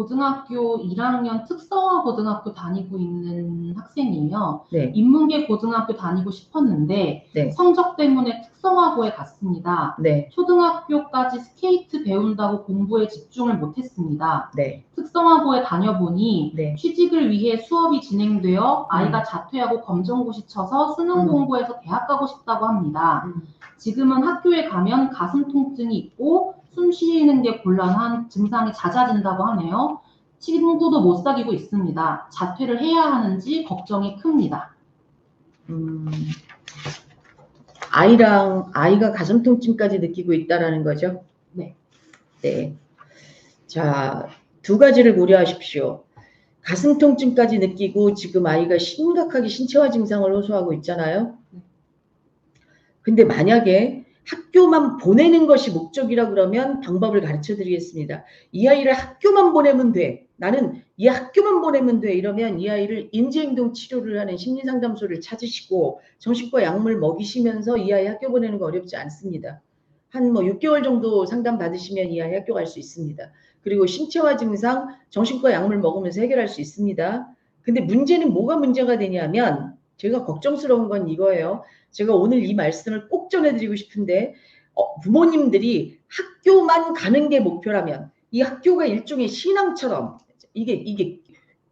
고등학교 1학년 특성화 고등학교 다니고 있는 학생이에요. 네. 인문계 고등학교 다니고 싶었는데 네. 성적 때문에 특성화고에 갔습니다. 네. 초등학교까지 스케이트 배운다고 공부에 집중을 못했습니다. 네. 특성화고에 다녀보니 네. 취직을 위해 수업이 진행되어 아이가 자퇴하고 검정고시 쳐서 수능 공부해서 대학 가고 싶다고 합니다. 지금은 학교에 가면 가슴 통증이 있고 숨 쉬는 게 곤란한 증상이 낮아진다고 하네요. 친구도 못 사귀고 있습니다. 자퇴를 해야 하는지 걱정이 큽니다. 아이가 가슴 통증까지 느끼고 있다라는 거죠? 네. 네. 자, 두 가지를 고려하십시오. 가슴 통증까지 느끼고 지금 아이가 심각하게 신체화 증상을 호소하고 있잖아요. 근데 만약에 학교만 보내는 것이 목적이라 그러면 방법을 가르쳐 드리겠습니다. 이 아이를 학교만 보내면 돼. 나는 이 학교만 보내면 돼. 이러면 이 아이를 인지행동 치료를 하는 심리상담소를 찾으시고 정신과 약물 먹이시면서 이 아이 학교 보내는 거 어렵지 않습니다. 한 6개월 정도 상담 받으시면 이 아이 학교 갈 수 있습니다. 그리고 신체화 증상 정신과 약물 먹으면서 해결할 수 있습니다. 근데 문제는 뭐가 문제가 되냐면 제가 걱정스러운 건 이거예요. 제가 오늘 이 말씀을 꼭 전해드리고 싶은데 부모님들이 학교만 가는 게 목표라면 이 학교가 일종의 신앙처럼 이게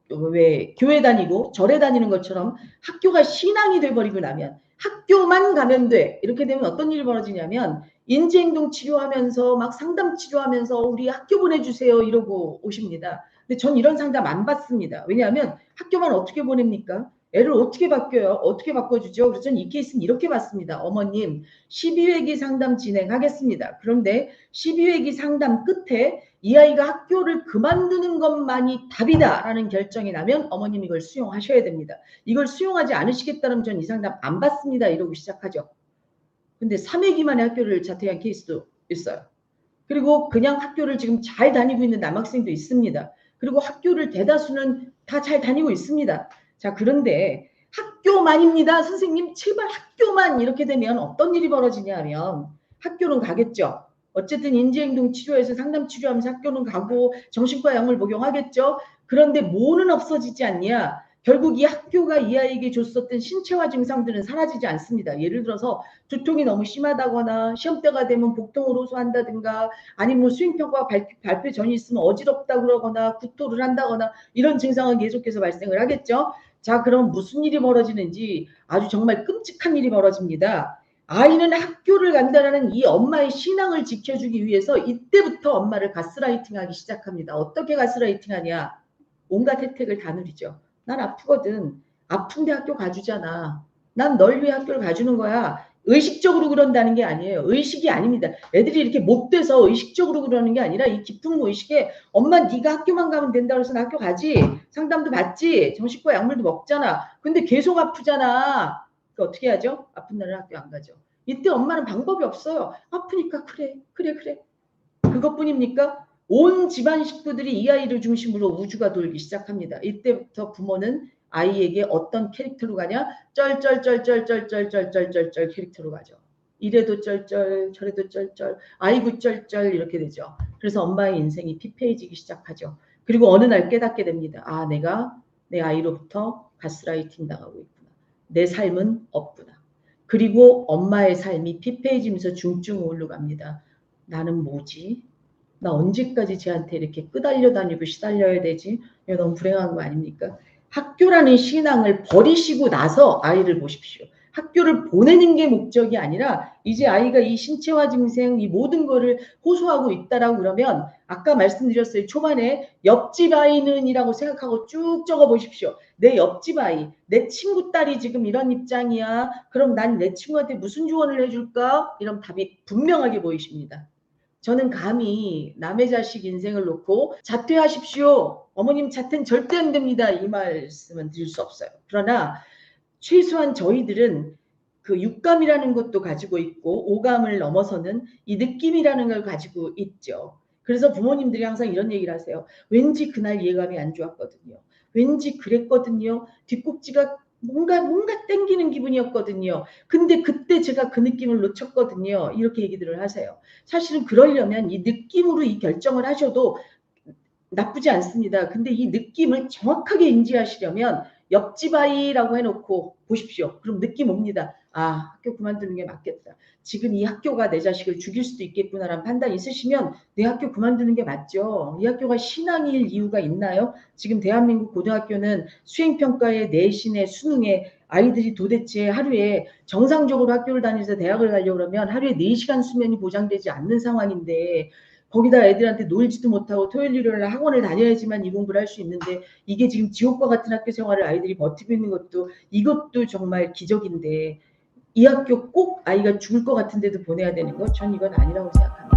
왜 교회 다니고 절에 다니는 것처럼 학교가 신앙이 돼버리고 나면 학교만 가면 돼. 이렇게 되면 어떤 일이 벌어지냐면 인지행동 치료하면서 막 상담 치료하면서 우리 학교 보내주세요 이러고 오십니다. 근데 전 이런 상담 안 받습니다. 왜냐하면 학교만 어떻게 보냅니까? 애를 어떻게 바뀌어요? 어떻게 바꿔주죠? 그래서 저는 이 케이스는 이렇게 봤습니다. 어머님 12회기 상담 진행하겠습니다. 그런데 12회기 상담 끝에 이 아이가 학교를 그만두는 것만이 답이다라는 결정이 나면 어머님 이걸 수용하셔야 됩니다. 이걸 수용하지 않으시겠다면 전 이 상담 안 받습니다. 이러고 시작하죠. 근데 3회기 만에 학교를 자퇴한 케이스도 있어요. 그리고 그냥 학교를 지금 잘 다니고 있는 남학생도 있습니다. 그리고 학교를 대다수는 다 잘 다니고 있습니다. 자, 그런데 학교만입니다. 선생님 제발 학교만 이렇게 되면 어떤 일이 벌어지냐 하면 학교는 가겠죠. 어쨌든 인지행동 치료에서 상담 치료하면서 학교는 가고 정신과 약물 복용하겠죠. 그런데 뭐는 없어지지 않냐. 결국 이 학교가 이 아이에게 줬었던 신체화 증상들은 사라지지 않습니다. 예를 들어서 두통이 너무 심하다거나 시험때가 되면 복통을 호소한다든가 아니면 뭐 수행평가 발표 전이 있으면 어지럽다 그러거나 구토를 한다거나 이런 증상은 계속해서 발생을 하겠죠. 자, 그럼 무슨 일이 벌어지는지 아주 정말 끔찍한 일이 벌어집니다. 아이는 학교를 간다는 이 엄마의 신앙을 지켜주기 위해서 이때부터 엄마를 가스라이팅하기 시작합니다. 어떻게 가스라이팅하냐? 온갖 혜택을 다 누리죠. 난 아프거든. 아픈데 학교 가주잖아. 난 널 위해 학교를 가주는 거야. 의식적으로 그런다는 게 아니에요. 의식이 아닙니다. 애들이 이렇게 못돼서 의식적으로 그러는 게 아니라 이 깊은 무의식에 엄마 네가 학교만 가면 된다고 해서 나 학교 가지. 상담도 받지. 정신과 약물도 먹잖아. 근데 계속 아프잖아. 어떻게 하죠? 아픈 날은 학교 안 가죠. 이때 엄마는 방법이 없어요. 아프니까 그래. 그것뿐입니까? 온 집안 식구들이 이 아이를 중심으로 우주가 돌기 시작합니다. 이때부터 부모는 아이에게 어떤 캐릭터로 가냐? 쩔쩔쩔쩔쩔쩔쩔쩔쩔 캐릭터로 가죠. 이래도 쩔쩔 저래도 쩔쩔 아이고 쩔쩔 이렇게 되죠. 그래서 엄마의 인생이 피폐해지기 시작하죠. 그리고 어느 날 깨닫게 됩니다. 아, 내가 내 아이로부터 가스라이팅 당하고 있구나. 내 삶은 없구나. 그리고 엄마의 삶이 피폐해지면서 중증 우울로 갑니다. 나는 뭐지? 나 언제까지 쟤한테 이렇게 끄달려 다니고 시달려야 되지? 이거 너무 불행한 거 아닙니까? 학교라는 신앙을 버리시고 나서 아이를 보십시오. 학교를 보내는 게 목적이 아니라 이제 아이가 이 신체화 증상 이 모든 거를 호소하고 있다라고 그러면 아까 말씀드렸어요. 초반에 옆집 아이는 이라고 생각하고 쭉 적어 보십시오. 내 옆집 아이, 내 친구 딸이 지금 이런 입장이야. 그럼 난 내 친구한테 무슨 조언을 해줄까? 이런 답이 분명하게 보이십니다. 저는 감히 남의 자식 인생을 놓고 자퇴하십시오. 어머님 자퇴는 절대 안 됩니다. 이 말씀은 드릴 수 없어요. 그러나 최소한 저희들은 그 육감이라는 것도 가지고 있고 오감을 넘어서는 이 느낌이라는 걸 가지고 있죠. 그래서 부모님들이 항상 이런 얘기를 하세요. 왠지 그날 예감이 안 좋았거든요. 왠지 그랬거든요. 뒷꼭지가 뭔가 땡기는 기분이었거든요. 근데 그때 제가 그 느낌을 놓쳤거든요. 이렇게 얘기들을 하세요. 사실은 그러려면 이 느낌으로 이 결정을 하셔도 나쁘지 않습니다. 근데 이 느낌을 정확하게 인지하시려면 옆집 아이라고 해놓고 보십시오. 그럼 느낌 옵니다. 아, 학교 그만두는 게 맞겠다. 지금 이 학교가 내 자식을 죽일 수도 있겠구나라는 판단이 있으시면 내 학교 그만두는 게 맞죠. 이 학교가 신앙일 이유가 있나요? 지금 대한민국 고등학교는 수행평가에 내신에 수능에 아이들이 도대체 하루에 정상적으로 학교를 다니면서 대학을 가려고 그러면 하루에 4시간 수면이 보장되지 않는 상황인데 거기다 애들한테 놀지도 못하고 토요일 일요일 날 학원을 다녀야지만 이 공부를 할 수 있는데 이게 지금 지옥과 같은 학교 생활을 아이들이 버티고 있는 것도 이것도 정말 기적인데 이 학교 꼭 아이가 죽을 것 같은데도 보내야 되는 거? 전 이건 아니라고 생각합니다.